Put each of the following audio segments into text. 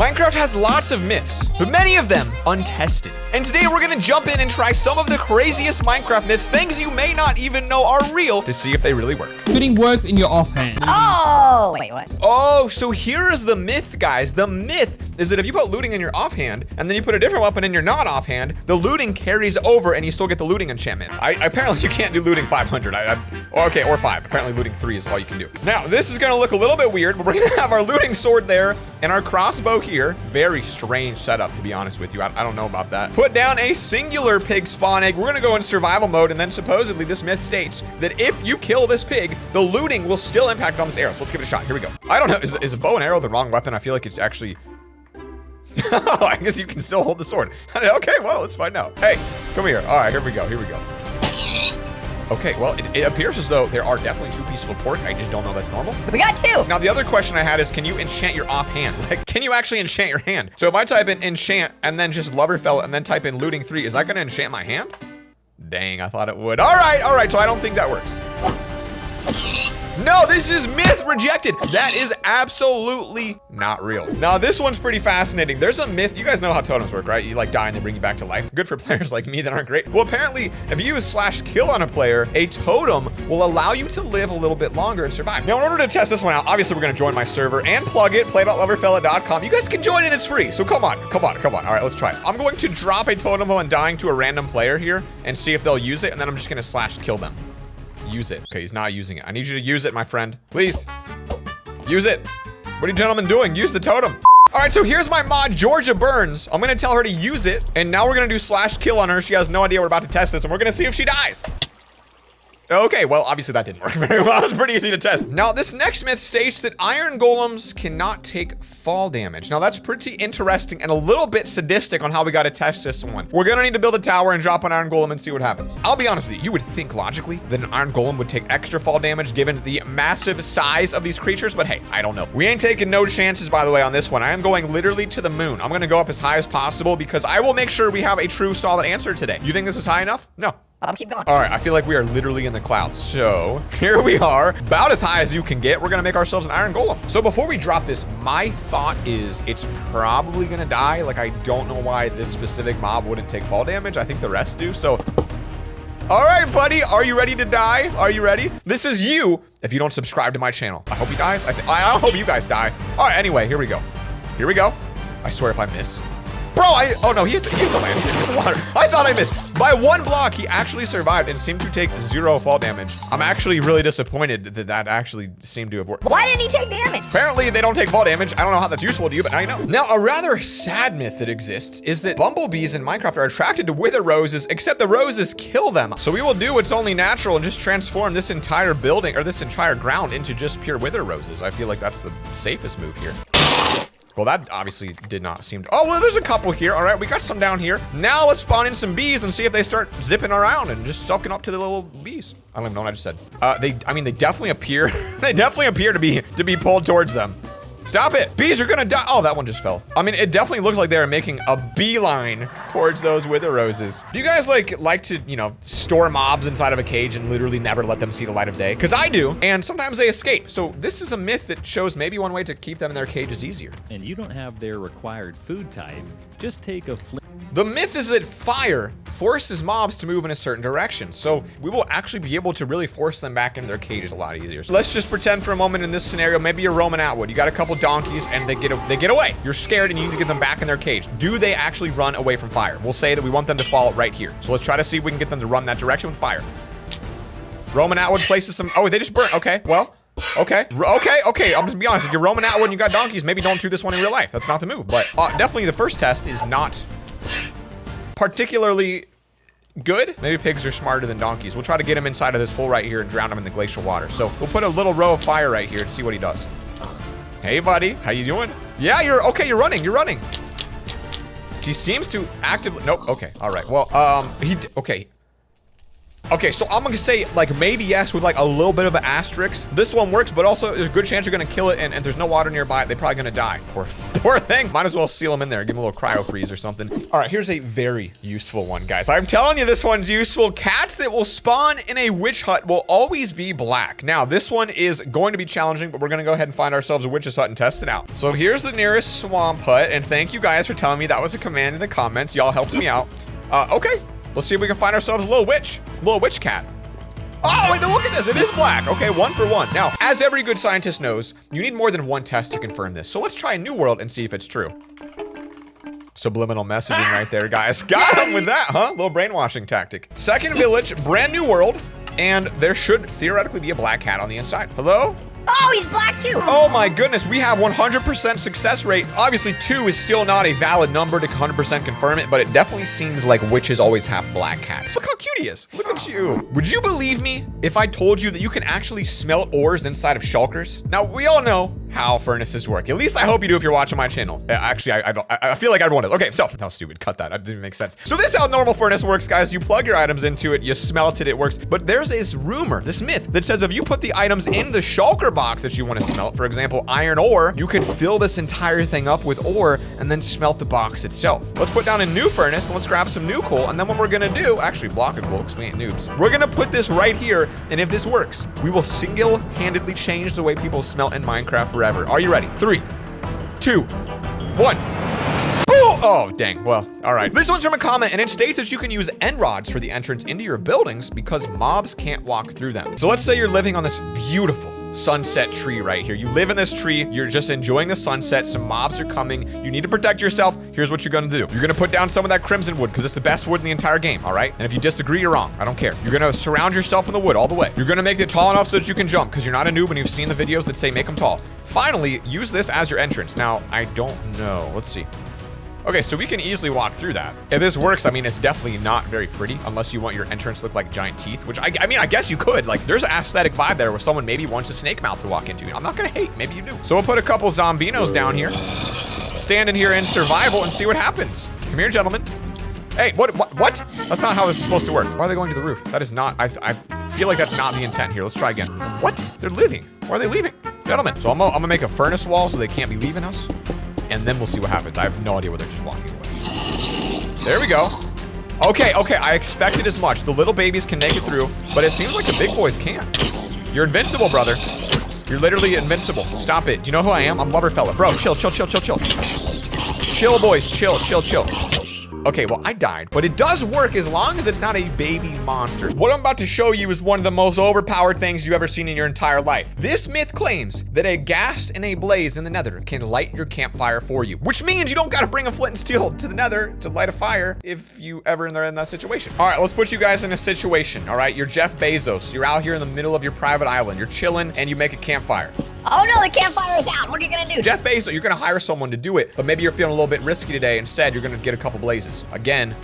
Minecraft has lots of myths, but many of them untested. And today we're gonna jump in and try some of the craziest Minecraft myths, things you may not even know are real, to see if they really work. Looting works in your offhand. Oh, wait, what? Oh, so here is the myth, guys. The myth is that if you put looting in your offhand, and then you put a different weapon in your non-offhand, the looting carries over and you still get the looting enchantment. Apparently you can't do looting 500. Okay, or 5. Apparently looting 3 is all you can do. Now, this is gonna look a little bit weird, but we're gonna have our looting sword there and our crossbow here. Very strange setup, to be honest with you. I don't know about that. Put down a singular pig spawn egg. We're gonna go in survival mode, and then supposedly this myth states that if you kill this pig, the looting will still impact on this arrow. So let's give it a shot. Here we go. I don't know, is a bow and arrow the wrong weapon? I feel like it's actually... Oh, I guess you can still hold the sword. Okay, well, let's find out. Hey, come here. All right, here we go, here we go. Okay, well, it appears as though there are definitely 2 pieces of pork. I just don't know that's normal. We got 2. Now, the other question I had is, can you enchant your offhand? Like, can you actually enchant your hand? So if I type in enchant and then just LoverFella and then type in looting 3, is that gonna enchant my hand? Dang, I thought it would. All right, so I don't think that works. No, this is myth rejected. That is absolutely not real. Now, this one's pretty fascinating. There's a myth. You guys know how totems work, right? You like die and they bring you back to life. Good for players like me that aren't great. Well, apparently, if you use /kill on a player, a totem will allow you to live a little bit longer and survive. Now, in order to test this one out, obviously we're gonna join my server and plug it, play.loverfella.com. You guys can join it, it's free. So come on. All right, let's try it. I'm going to drop a totem while I'm dying to a random player here and see if they'll use it, and then I'm just gonna /kill them. Use it. Okay, he's not using it. I need you to use it, my friend. Please. Use it. What are you gentlemen doing? Use the totem. All right, so here's my mod, Georgia Burns. I'm gonna tell her to use it, and now we're gonna do /kill on her. She has no idea we're about to test this, and we're gonna see if she dies. Okay, well, obviously that didn't work very well. It was pretty easy to test. Now, this next myth states that iron golems cannot take fall damage. Now, that's pretty interesting and a little bit sadistic on how we gotta test this one. We're gonna need to build a tower and drop an iron golem and see what happens. I'll be honest with you, you would think logically that an iron golem would take extra fall damage given the massive size of these creatures, but hey, I don't know. We ain't taking no chances, by the way, on this one. I am going literally to the moon. I'm gonna go up as high as possible because I will make sure we have a true solid answer today. You think this is high enough? No. I'll keep going. All right, I feel like we are literally in the clouds. So here we are, about as high as you can get. We're gonna make ourselves an iron golem. So before we drop this, my thought is it's probably gonna die. Like, I don't know why this specific mob wouldn't take fall damage. I think the rest do, so. All right, buddy, are you ready to die? Are you ready? This is you if you don't subscribe to my channel. I hope he dies. I hope you guys die. All right, anyway, here we go. Here we go. I swear if I miss. Bro, oh no, he hit the land, he hit the water. I thought I missed. By 1 block, he actually survived and seemed to take 0 fall damage. I'm actually really disappointed that that actually seemed to have worked. Why didn't he take damage? Apparently, they don't take fall damage. I don't know how that's useful to you, but now you know. Now, a rather sad myth that exists is that bumblebees in Minecraft are attracted to wither roses, except the roses kill them. So we will do what's only natural and just transform this entire building, or this entire ground, into just pure wither roses. I feel like that's the safest move here. Well, that obviously did not seem to... Oh, well, there's a couple here. All right, we got some down here. Now let's spawn in some bees and see if they start zipping around and just sucking up to the little bees. I don't even know what I just said. I mean, they definitely appear... they definitely appear to be pulled towards them. Stop it. Bees are gonna die. Oh, that one just fell. I mean, it definitely looks like they're making a beeline towards those wither roses. Do you guys like to, you know, store mobs inside of a cage and literally never let them see the light of day? Because I do, and sometimes they escape. So this is a myth that shows maybe one way to keep them in their cages easier. And you don't have their required food type, just take a flint. The myth is that fire forces mobs to move in a certain direction, so we will actually be able to really force them back into their cages a lot easier. So let's just pretend for a moment in this scenario, maybe you're roaming Atwood. You got a couple donkeys and they get away. You're scared and you need to get them back in their cage. Do they actually run away from fire? We'll say that we want them to fall right here. So let's try to see if we can get them to run that direction with fire. Roman Atwood places some, oh, they just burnt, okay, well. Okay, I'm just be honest, if you're roaming Atwood and you got donkeys, maybe don't do this one in real life. That's not the move, but definitely the first test is not particularly good. Maybe pigs are smarter than donkeys. We'll try to get him inside of this hole right here and drown him in the glacial water. So we'll put a little row of fire right here and see what he does. Hey, buddy, how you doing? Yeah, you're running. He seems to actively, nope, okay, all right. Well, okay. Okay, so I'm gonna say like maybe yes with like a little bit of an asterisk. This one works, but also there's a good chance you're gonna kill it, and there's no water nearby. They're probably gonna die. Poor thing. Might as well seal them in there. Give them a little cryo freeze or something. All right, here's a very useful one, guys. I'm telling you, this one's useful. Cats that will spawn in a witch hut will always be black. Now, this one is going to be challenging, but we're gonna go ahead and find ourselves a witch's hut and test it out. So here's the nearest swamp hut, and thank you guys for telling me that was a command in the comments. Y'all helps me out. Okay, let's see if we can find ourselves a little witch cat. Oh, wait, no, look at this. It is black. Okay, 1 for 1. Now, as every good scientist knows, you need more than one test to confirm this. So let's try a new world and see if it's true. Subliminal messaging right there, guys. Got him with that, huh? Little brainwashing tactic. Second village, brand new world, and there should theoretically be a black cat on the inside. Hello? Oh, he's black too. Oh my goodness, we have 100% success rate. Obviously, 2 is still not a valid number to 100% confirm it, but it definitely seems like witches always have black cats. Look how cute he is. Look at you. Would you believe me if I told you that you can actually smelt ores inside of shulkers? Now, we all know how furnaces work. At least I hope you do if you're watching my channel. Actually, I don't. I feel like everyone does. Okay, so, that was stupid. Cut that. That didn't make sense. So this is how normal furnace works, guys. You plug your items into it, you smelt it, it works. But there's this rumor, this myth, that says if you put the items in the shulker box that you want to smelt, for example, iron ore, you could fill this entire thing up with ore and then smelt the box itself. Let's put down a new furnace, and let's grab some new coal, and then what we're gonna do, actually block of coal, because we ain't noobs. We're gonna put this right here, and if this works, we will single-handedly change the way people smelt in Minecraft forever. Are you ready? 3, 2, 1. Oh, dang. Well, all right. This one's from a comment, and it states that you can use end rods for the entrance into your buildings because mobs can't walk through them. So let's say you're living on this beautiful sunset tree right here. You live in this tree, you're just enjoying the sunset, some mobs are coming, you need to protect yourself. Here's what you're gonna do. You're gonna put down some of that crimson wood because it's the best wood in the entire game, all right? And if you disagree, you're wrong. I don't care. You're gonna surround yourself in the wood all the way. You're gonna make it tall enough so that you can jump because you're not a noob and you've seen the videos that say make them tall. Finally, use this as your entrance. Now, I don't know. Let's see. Okay, so we can easily walk through that. If this works, I mean, it's definitely not very pretty unless you want your entrance to look like giant teeth, which I mean, I guess you could. Like, there's an aesthetic vibe there where someone maybe wants a snake mouth to walk into. I'm not gonna hate, maybe you do. So we'll put a couple zombinos down here, stand in here in survival and see what happens. Come here, gentlemen. Hey, what? That's not how this is supposed to work. Why are they going to the roof? That is not, I feel like that's not the intent here. Let's try again. What? They're leaving. Why are they leaving? Gentlemen, so I'm gonna make a furnace wall so they can't be leaving us. And then we'll see what happens. I have no idea where they're just walking away. There we go. Okay, I expected as much. The little babies can make it through, but it seems like the big boys can't. You're invincible, brother. You're literally invincible. Stop it. Do you know who I am? I'm LoverFella. Bro, chill. Chill, boys. Chill. Okay, well, I died, but it does work as long as it's not a baby monster. What I'm about to show you is one of the most overpowered things you've ever seen in your entire life. This myth claims that a ghast and a blaze in the nether can light your campfire for you, which means you don't gotta bring a flint and steel to the nether to light a fire if you ever are in that situation. All right, let's put you guys in a situation, all right? You're Jeff Bezos. You're out here in the middle of your private island. You're chilling, and you make a campfire. Oh no, the campfire is out. What are you gonna do? Jeff Bezos, you're gonna hire someone to do it, but maybe you're feeling a little bit risky today. Instead, you're gonna get a couple blazes. Again,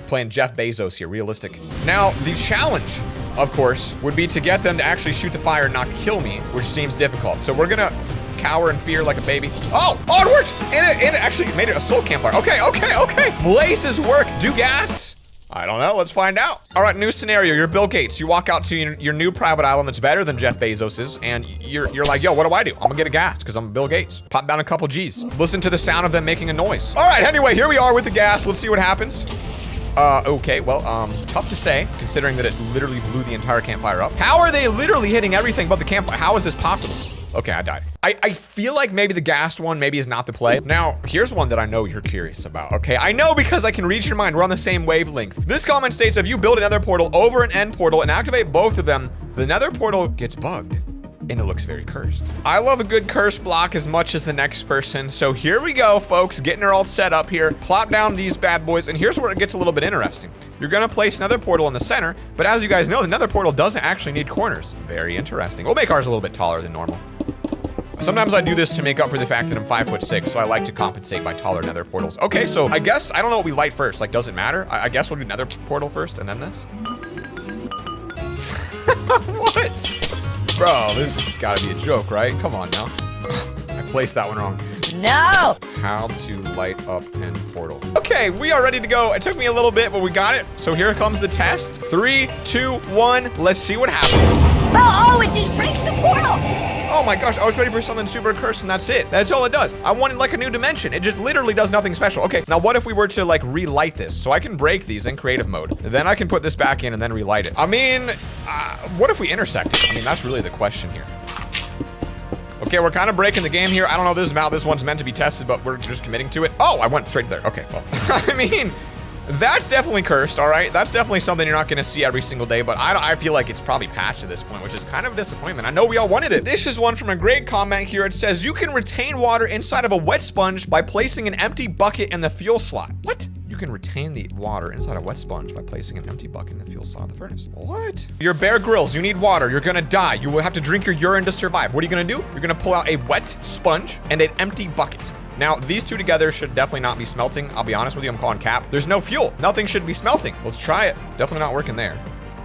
playing Jeff Bezos here, realistic. Now, the challenge, of course, would be to get them to actually shoot the fire and not kill me, which seems difficult. So we're gonna cower in fear like a baby. Oh, it worked! And it actually made it a soul campfire. Okay. Blazes work. Do ghasts? I don't know, let's find out. All right, new scenario, you're Bill Gates. You walk out to your new private island that's better than Jeff Bezos's, and you're like, yo, what do I do? I'm gonna get a gas, because I'm Bill Gates. Pop down a couple G's. Listen to the sound of them making a noise. All right, anyway, here we are with the gas. Let's see what happens. Okay, well, tough to say, considering that it literally blew the entire campfire up. How are they literally hitting everything but the campfire? How is this possible? Okay, I died. I feel like maybe the gassed one maybe is not the play. Now, here's one that I know you're curious about, okay? I know because I can read your mind. We're on the same wavelength. This comment states, if you build another portal over an end portal and activate both of them, the nether portal gets bugged. And it looks very cursed. I love a good curse block as much as the next person. So here we go, folks, getting her all set up here. Plop down these bad boys, and here's where it gets a little bit interesting. You're gonna place another portal in the center, but as you guys know, the nether portal doesn't actually need corners. Very interesting. We'll make ours a little bit taller than normal. Sometimes I do this to make up for the fact that I'm 5'6", so I like to compensate by taller nether portals. Okay, so I guess, I don't know what we light first. Like, does it matter? I guess we'll do nether portal first, and then this. What? Bro, this has gotta be a joke, right? Come on now. I placed that one wrong. No! How to light up an portal. Okay, we are ready to go. It took me a little bit, but we got it. So here comes the test. 3, 2, 1. Let's see what happens. Oh, it just breaks the portal. Oh my gosh, I was ready for something super cursed and that's it. That's all it does. I wanted like a new dimension. It just literally does nothing special. Okay, now what if we were to like relight this? So I can break these in creative mode. Then I can put this back in and then relight it. I mean, what if we intersect it? I mean, that's really the question here. Okay, we're kind of breaking the game here. I don't know how this one's meant to be tested, but we're just committing to it. Oh, I went straight there. Okay, well, I mean, that's definitely cursed, all right? That's definitely something you're not gonna see every single day, but I feel like it's probably patched at this point, which is kind of a disappointment. I know we all wanted it. This is one from a great comment here. It says, you can retain water inside of a wet sponge by placing an empty bucket in the fuel slot. What? You can retain the water inside a wet sponge by placing an empty bucket in the fuel slot of the furnace. What? Your Bear Grylls, you need water. You're gonna die. You will have to drink your urine to survive. What are you gonna do? You're gonna pull out a wet sponge and an empty bucket. Now, these two together should definitely not be smelting. I'll be honest with you, I'm calling cap. There's no fuel. Nothing should be smelting. Let's try it. Definitely not working there.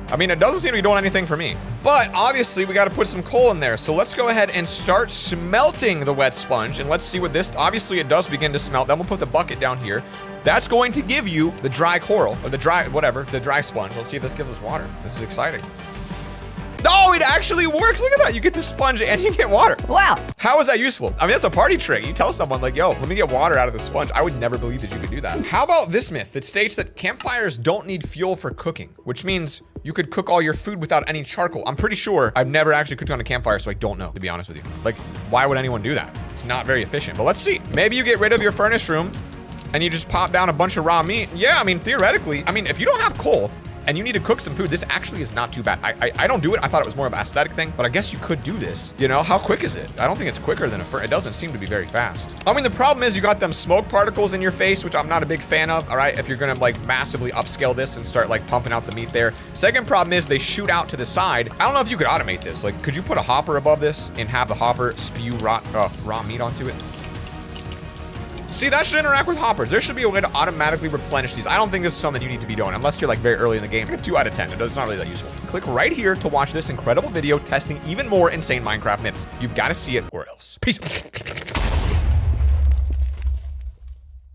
I mean, it doesn't seem to be doing anything for me. But obviously, we gotta put some coal in there. So let's go ahead and start smelting the wet sponge. And let's see what this, obviously it does begin to smelt. Then we'll put the bucket down here. That's going to give you the dry coral, or the dry, whatever, the dry sponge. Let's see if this gives us water. This is exciting. No, it actually works. Look at that. You get the sponge and you get water. Wow. How is that useful? I mean, that's a party trick. You tell someone like, yo, let me get water out of the sponge. I would never believe that you could do that. How about this myth that states that campfires don't need fuel for cooking, which means you could cook all your food without any charcoal. I'm pretty sure I've never actually cooked on a campfire, so I don't know, to be honest with you. Like, why would anyone do that? It's not very efficient, but let's see. Maybe you get rid of your furnace room and you just pop down a bunch of raw meat. Yeah, I mean, theoretically, I mean, if you don't have coal and you need to cook some food, this actually is not too bad. I don't do it. I thought it was more of an aesthetic thing, but I guess you could do this. You know, how quick is it? I don't think it's quicker than a furnace. It doesn't seem to be very fast. I mean, the problem is you got them smoke particles in your face, which I'm not a big fan of, all right? If you're gonna like massively upscale this and start like pumping out the meat there. Second problem is they shoot out to the side. I don't know if you could automate this. Like, could you put a hopper above this and have the hopper spew raw meat onto it? See, that should interact with hoppers. There should be a way to automatically replenish these. I don't think this is something you need to be doing unless you're like very early in the game. 2 out of 10. It's not really that useful. Click right here to watch this incredible video testing even more insane Minecraft myths. You've got to see it or else. Peace.